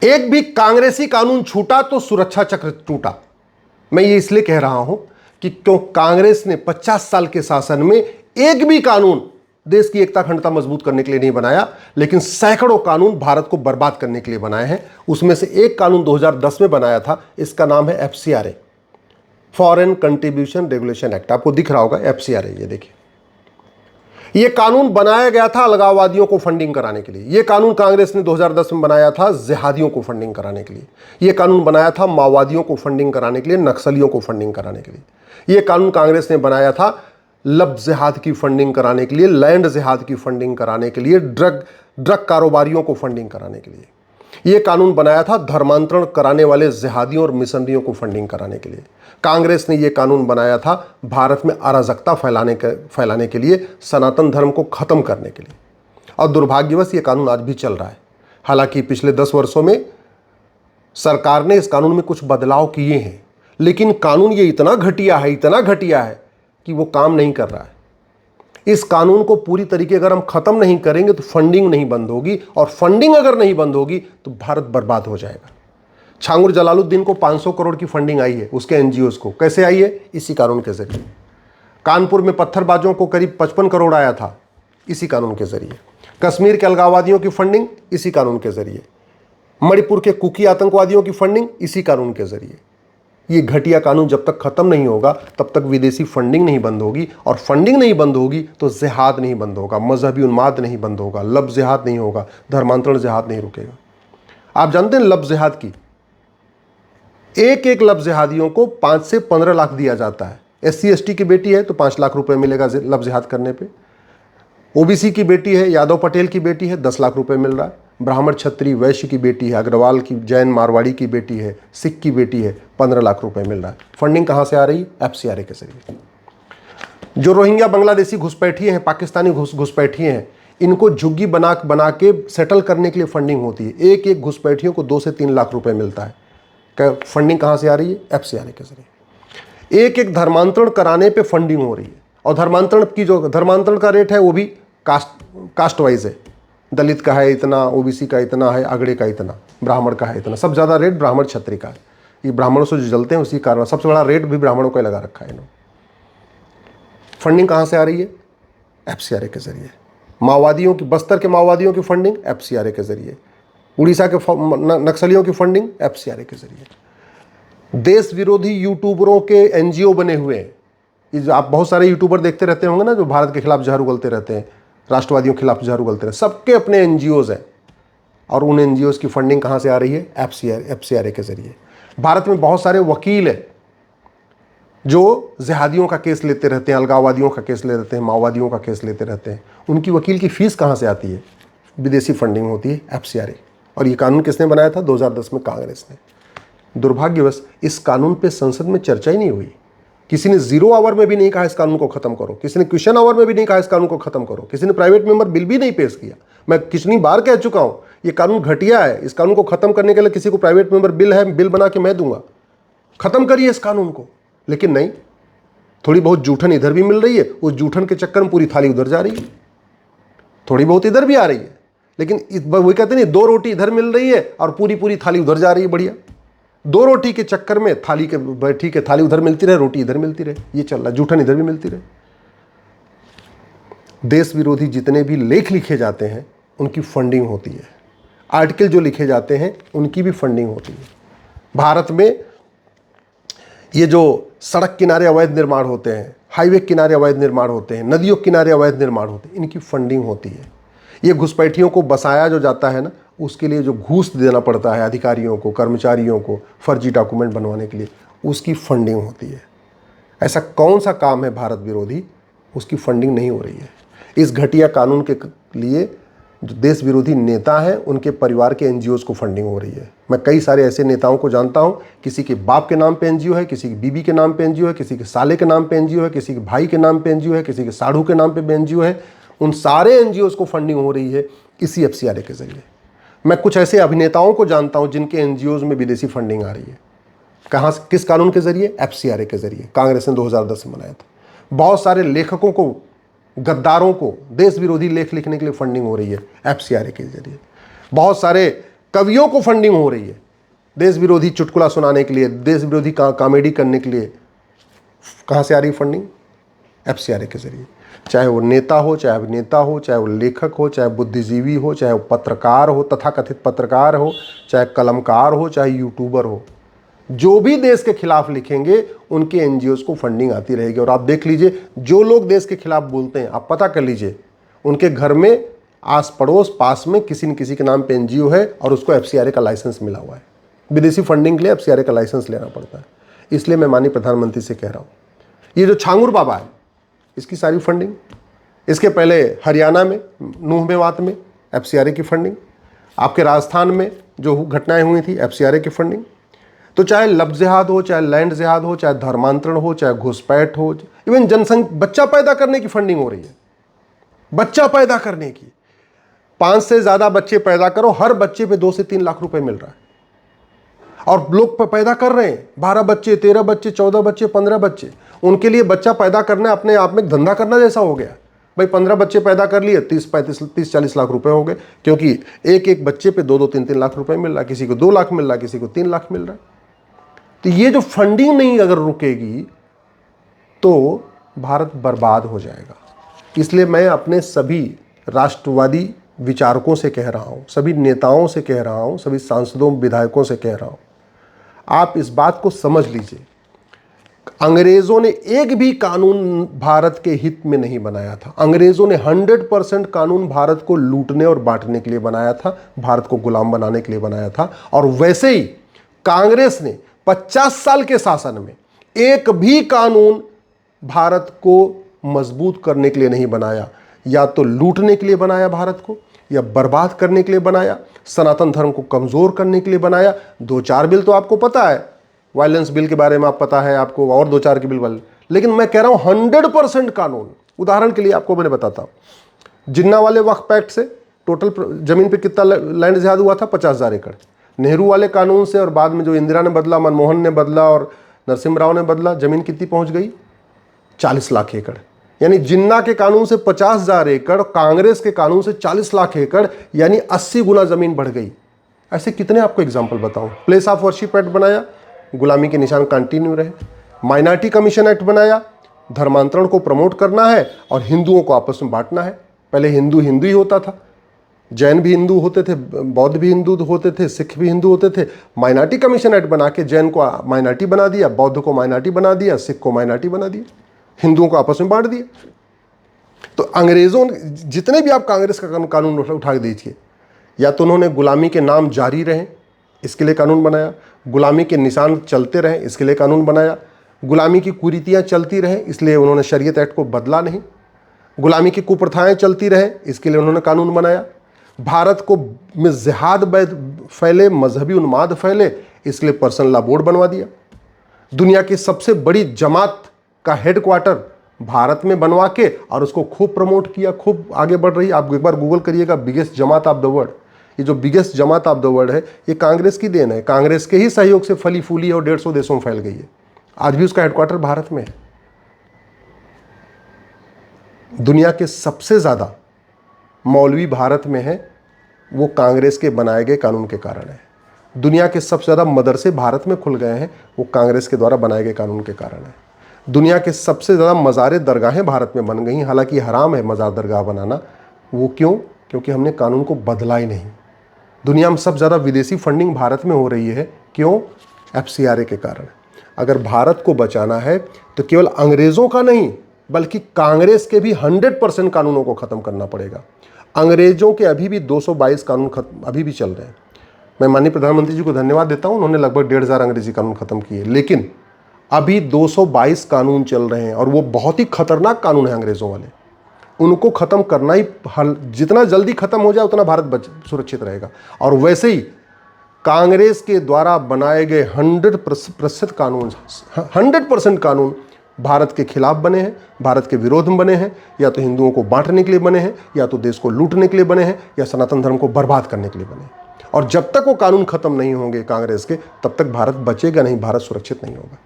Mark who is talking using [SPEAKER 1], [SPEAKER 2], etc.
[SPEAKER 1] एक भी कांग्रेसी कानून छूटा तो सुरक्षा चक्र टूटा। मैं ये इसलिए कह रहा हूं कि क्यों कांग्रेस ने 50 साल के शासन में एक भी कानून देश की एकता अखंडता मजबूत करने के लिए नहीं बनाया, लेकिन सैकड़ों कानून भारत को बर्बाद करने के लिए बनाए हैं। उसमें से एक कानून 2010 में बनाया था, इसका नाम है FCRA, foreign contribution regulation act. आपको दिख रहा होगा FCRA, ये देखिए। यह कानून बनाया गया था अलगाववादियों को फंडिंग कराने के लिए। यह कानून कांग्रेस ने 2010 में बनाया था जिहादियों को फंडिंग कराने के लिए। यह कानून बनाया था माओवादियों को फंडिंग कराने के लिए, नक्सलियों को फंडिंग कराने के लिए। यह कानून कांग्रेस ने बनाया था लब जिहाद की फंडिंग कराने के लिए, लैंड जिहाद की फंडिंग कराने के लिए, ड्रग कारोबारियों को फंडिंग कराने के लिए। यह कानून बनाया था धर्मांतरण कराने वाले जिहादियों और मिशनरियों को फंडिंग कराने के लिए। कांग्रेस ने यह कानून बनाया था भारत में अराजकता फैलाने के लिए, सनातन धर्म को खत्म करने के लिए। और दुर्भाग्यवश यह कानून आज भी चल रहा है। हालांकि पिछले 10 वर्षों में सरकार ने इस कानून में कुछ बदलाव किए हैं, लेकिन कानून ये इतना घटिया है कि वो काम नहीं कर रहा है। इस कानून को पूरी तरीके अगर हम खत्म नहीं करेंगे तो फंडिंग नहीं बंद होगी, और फंडिंग अगर नहीं बंद होगी तो भारत बर्बाद हो जाएगा। छांगुर जलालुद्दीन को 500 करोड़ की फंडिंग आई है उसके NGOs को। कैसे आई है? इसी कानून के जरिए। कानपुर में पत्थरबाजों को करीब 55 करोड़ आया था, इसी कानून के जरिए। कश्मीर के अलगाववादियों की फंडिंग इसी कानून के जरिए। मणिपुर के कुकी आतंकवादियों की फंडिंग इसी कानून के जरिए। ये घटिया कानून जब तक खत्म नहीं होगा तब तक विदेशी फंडिंग नहीं बंद होगी, और फंडिंग नहीं बंद होगी तो जिहाद नहीं बंद होगा, मजहबी उन्माद नहीं बंद होगा, लब जिहाद नहीं होगा, धर्मांतरण जिहाद नहीं रुकेगा। आप जानते हैं लब जिहाद की एक लब जिहादियों को 5 से 15 लाख दिया जाता है। SC ST की बेटी है तो 5 लाख रुपए मिलेगा लब जिहाद करने पे। OBC की बेटी है, यादव पटेल की बेटी है, 10 लाख रुपए मिल रहा है। ब्राह्मण क्षत्रिय वैश्य की बेटी है, अग्रवाल की, जैन मारवाड़ी की बेटी है, सिख की बेटी है, 15 लाख रुपए मिल रहा है। फंडिंग कहां से आ रही है? FCRA के जरिए। जो रोहिंग्या बांग्लादेशी घुसपैठिए हैं, पाकिस्तानी घुसपैठिए हैं, इनको झुग्गी बना के सेटल करने के लिए फंडिंग होती है। एक घुसपैठियों को 2 से 3 लाख रुपए मिलता है। फंडिंग कहां से आ रही है? FCRA के जरिए। एक धर्मांतरण कराने पे फंडिंग हो रही है, और धर्मांतरण का रेट है वो भी कास्ट वाइज है। दलित का है इतना, OBC का इतना है, अगड़े का इतना, ब्राह्मण का है इतना। सब ज़्यादा रेट ब्राह्मण क्षत्रिय का है। ये ब्राह्मणों से जो जलते हैं उसी कारण सबसे बड़ा रेट भी ब्राह्मणों का लगा रखा है इन्होंने। फंडिंग कहां से आ रही है? FCRA के जरिए। माओवादियों की, बस्तर के माओवादियों की फंडिंग FCRA के जरिए। उड़ीसा के नक्सलियों की फंडिंग FCRA के जरिए। देश विरोधी यूट्यूबरों के NGO बने हुए हैं। आप बहुत सारे यूट्यूबर देखते रहते होंगे ना, जो भारत के खिलाफ जहर उगलते रहते हैं, राष्ट्रवादियों के खिलाफ जहर उगलते रहते हैं। सबके अपने NGOs हैं, और उन NGOs की फंडिंग कहां से आ रही है? FCRA के जरिए। भारत में बहुत सारे वकील हैं जो जिहादियों का केस लेते रहते हैं, अलगाववादियों का केस ले रहते हैं, माओवादियों का केस लेते रहते हैं। उनकी वकील की फीस कहां से आती है? विदेशी फंडिंग होती है, FCRA। और ये कानून किसने बनाया था? 2010 में कांग्रेस ने। दुर्भाग्यवश इस कानून पे संसद में चर्चा ही नहीं हुई। किसी ने 0 आवर में भी नहीं कहा इस कानून को खत्म करो, किसी ने क्वेश्चन आवर में भी नहीं कहा इस कानून को खत्म करो, किसी ने प्राइवेट मेंबर बिल भी नहीं पेश किया। मैं कितनी बार कह चुका हूं ये कानून घटिया है, इस कानून को खत्म करने के लिए किसी को प्राइवेट मेंबर बिल है, बिल बना के मैं दूंगा, खत्म करिए इस कानून को। लेकिन नहीं, थोड़ी बहुत जूठन इधर भी मिल रही है, उस जूठन के चक्कर में पूरी थाली उधर जा रही है, थोड़ी बहुत इधर भी आ रही है, लेकिन वही कहते नहीं, 2 रोटी इधर मिल रही है और पूरी थाली उधर जा रही है। बढ़िया, 2 रोटी के चक्कर में ठीक है, थाली उधर मिलती रहे, रोटी इधर मिलती रहे, ये चल रहा है, जूठन इधर भी मिलती रहे। देश विरोधी जितने भी लेख लिखे जाते हैं उनकी फंडिंग होती है, आर्टिकल जो लिखे जाते हैं उनकी भी फंडिंग होती है। भारत में ये जो सड़क किनारे अवैध निर्माण होते हैं, हाईवे किनारे अवैध निर्माण होते हैं, नदियों किनारे अवैध निर्माण होते हैं, इनकी फंडिंग होती है। ये घुसपैठियों को बसाया जो जाता है ना, उसके लिए जो घूस देना पड़ता है अधिकारियों को, कर्मचारियों को, फर्जी डॉक्यूमेंट बनवाने के लिए, उसकी फंडिंग होती है। ऐसा कौन सा काम है भारत विरोधी, उसकी फंडिंग नहीं हो रही है। इस घटिया कानून के लिए जो देश विरोधी नेता हैं उनके परिवार के NGOs को फंडिंग हो रही है। मैं कई सारे ऐसे नेताओं को जानता हूं, किसी के बाप के नाम पे NGO है, किसी की बीबी के नाम पे NGO है, किसी के साले के नाम पे NGO है, किसी के भाई के नाम पे NGO है, किसी के साढ़ू के नाम पे NGO है। उन सारे NGOs को फंडिंग हो रही है इसी FCRA के जरिए। मैं कुछ ऐसे अभिनेताओं को जानता हूं जिनके NGOs में विदेशी फंडिंग आ रही है। कहां से, किस कानून के जरिए? FCRA के जरिए। कांग्रेस ने 2010 में बनाया था। बहुत सारे लेखकों को, गद्दारों को देश विरोधी लेख लिखने के लिए फंडिंग हो रही है FCRA के जरिए। बहुत सारे कवियों को फंडिंग हो रही है देश विरोधी चुटकुला सुनाने के लिए, देश विरोधी कॉमेडी करने के लिए। कहाँ से आ रही फंडिंग? एफसीआरए के जरिए। चाहे वो नेता हो, चाहे अभिनेता हो, चाहे वो लेखक हो, चाहे बुद्धिजीवी हो, चाहे वो पत्रकार हो, तथाकथित पत्रकार हो, चाहे कलमकार हो, चाहे यूट्यूबर हो, जो भी देश के खिलाफ लिखेंगे उनके एनजीओज को फंडिंग आती रहेगी। और आप देख लीजिए, जो लोग देश के खिलाफ बोलते हैं, आप पता कर लीजिए उनके घर में आस पड़ोस पास में किसी न किसी के नाम पे एनजीओ है और उसको एफसीआरए का लाइसेंस मिला हुआ है। विदेशी फंडिंग के लिए एफसीआरए का लाइसेंस लेना पड़ता है। इसलिए मैं माननीय प्रधानमंत्री से कह रहा हूँ, ये जो छांगुर बाबा है इसकी सारी फंडिंग, इसके पहले हरियाणा में नूह मेवात में एफसीआरए की फंडिंग, आपके राजस्थान में जो घटनाएं हुई थी एफसीआरए की फंडिंग। तो चाहे लफ्ज़ जिहाद हो, चाहे लैंड जिहाद हो, चाहे धर्मांतरण हो, चाहे घुसपैठ हो, इवन जनसंख्या बच्चा पैदा करने की फंडिंग हो रही है। बच्चा पैदा करने की 5 से ज़्यादा बच्चे पैदा करो, हर बच्चे पे 2 से 3 लाख रुपए मिल रहा है। और लोग पैदा कर रहे हैं 12 बच्चे, 13 बच्चे, 14 बच्चे, 15 बच्चे। उनके लिए बच्चा पैदा करना अपने आप में एक धंधा करना जैसा हो गया। भाई 15 बच्चे पैदा कर लिए, 30-40 लाख रुपए हो गए, क्योंकि एक एक बच्चे पे 2-2, 3-3 लाख रुपए मिल रहा है। किसी को 2 लाख मिल रहा है, किसी को 3 लाख मिल रहा है। तो ये जो फंडिंग नहीं अगर रुकेगी तो भारत बर्बाद हो जाएगा। इसलिए मैं अपने सभी राष्ट्रवादी विचारकों से कह रहा हूँ, सभी नेताओं से कह रहा हूँ, सभी सांसदों विधायकों से कह रहा हूँ, आप इस बात को समझ लीजिए, अंग्रेजों ने एक भी कानून भारत के हित में नहीं बनाया था। अंग्रेजों ने 100% कानून भारत को लूटने और बांटने के लिए बनाया था, भारत को गुलाम बनाने के लिए बनाया था। और वैसे ही कांग्रेस ने 50 साल के शासन में एक भी कानून भारत को मजबूत करने के लिए नहीं बनाया। या तो लूटने के लिए बनाया भारत को, या बर्बाद करने के लिए बनाया, सनातन धर्म को कमजोर करने के लिए बनाया। 2-4 बिल तो आपको पता है, वायलेंस बिल के बारे में आप पता है आपको, और 2-4 के बिल वाले। लेकिन मैं कह रहा हूं 100% कानून। उदाहरण के लिए आपको मैंने बताता हूं, जिन्ना वाले वक्फ एक्ट से टोटल जमीन पे कितना लैंड जिहाद हुआ था? 50,000 एकड़। नेहरू वाले कानून से और बाद में जो इंदिरा ने बदला, मनमोहन ने बदला और नरसिम्हा राव ने बदला, जमीन कितनी पहुंच गई? 40 लाख एकड़। यानी जिन्ना के कानून से 50,000 एकड़, कांग्रेस के कानून से 40 लाख एकड़, यानी 80 गुना जमीन बढ़ गई। ऐसे कितने आपको एग्जाम्पल बताऊं? प्लेस ऑफ वर्शिप एक्ट बनाया, गुलामी के निशान कंटिन्यू रहे। माइनॉरिटी कमीशन एक्ट बनाया, धर्मांतरण को प्रमोट करना है और हिंदुओं को आपस में बांटना है। पहले हिंदू हिंदू ही होता था, जैन भी हिंदू होते थे, बौद्ध भी हिंदू होते थे, सिख भी हिंदू होते थे। माइनॉरिटी कमीशन एक्ट बना के जैन को माइनॉरिटी बना दिया, बौद्ध को माइनॉरिटी बना दिया, सिख को माइनॉरिटी बना दिया, हिंदुओं को आपस में बांट दिया। तो अंग्रेजों ने जितने भी आप कांग्रेस का कानून उठा के दीजिए, या तो उन्होंने गुलामी के नाम जारी रहे इसके लिए कानून बनाया, गुलामी के निशान चलते रहे इसके लिए कानून बनाया, गुलामी की कुरीतियाँ चलती रहे इसलिए उन्होंने शरीयत एक्ट को बदला नहीं, गुलामी की कुप्रथाएं चलती रहे इसके लिए उन्होंने कानून बनाया, भारत को में जिहाद फैले, मजहबी उन्माद फैले इसलिए पर्सनल लॉ बोर्ड बनवा दिया, दुनिया की सबसे बड़ी जमात का हेडक्वार्टर भारत में बनवा के और उसको खूब प्रमोट किया, खूब आगे बढ़ रही। आप एक बार गूगल करिएगा, biggest Jamaat of the world. ये जो biggest Jamaat of the world है ये कांग्रेस की देन है, कांग्रेस के ही सहयोग से फली फूली और 150 देशों में फैल गई है। आज भी उसका हेडक्वार्टर भारत में है। दुनिया के सबसे ज़्यादा मौलवी भारत में है, वो कांग्रेस के बनाए गए कानून के कारण है। दुनिया के सबसे ज़्यादा मदरसे भारत में खुल गए हैं, वो कांग्रेस के द्वारा बनाए गए कानून के कारण है। दुनिया के सबसे ज़्यादा मज़ार दरगाहें भारत में बन गई, हालांकि हराम है मज़ार दरगाह बनाना। वो क्यों? क्योंकि हमने कानून को बदला ही नहीं। दुनिया में सबसे ज़्यादा विदेशी फंडिंग भारत में हो रही है, क्यों? एफसीआरए के कारण। अगर भारत को बचाना है तो केवल अंग्रेज़ों का नहीं बल्कि कांग्रेस के भी 100% कानूनों को ख़त्म करना पड़ेगा। अंग्रेज़ों के अभी भी 222 कानून अभी भी चल रहे हैं। मैं माननीय प्रधानमंत्री जी को धन्यवाद देता हूँ, उन्होंने लगभग 1,500 अंग्रेजी कानून ख़त्म किए, लेकिन अभी 222 कानून चल रहे हैं और वो बहुत ही खतरनाक कानून है अंग्रेज़ों वाले। उनको ख़त्म करना ही जितना जल्दी ख़त्म हो जाए उतना भारत सुरक्षित रहेगा। और वैसे ही कांग्रेस के द्वारा बनाए गए 100% कानून, 100% कानून भारत के खिलाफ बने हैं, भारत के विरोध में बने हैं, या तो हिंदुओं को बांटने के लिए बने हैं, या तो देश को लूटने के लिए बने हैं, या सनातन धर्म को बर्बाद करने के लिए बने हैं। और जब तक वो कानून ख़त्म नहीं होंगे कांग्रेस के, तब तक भारत बचेगा नहीं, भारत सुरक्षित नहीं होगा।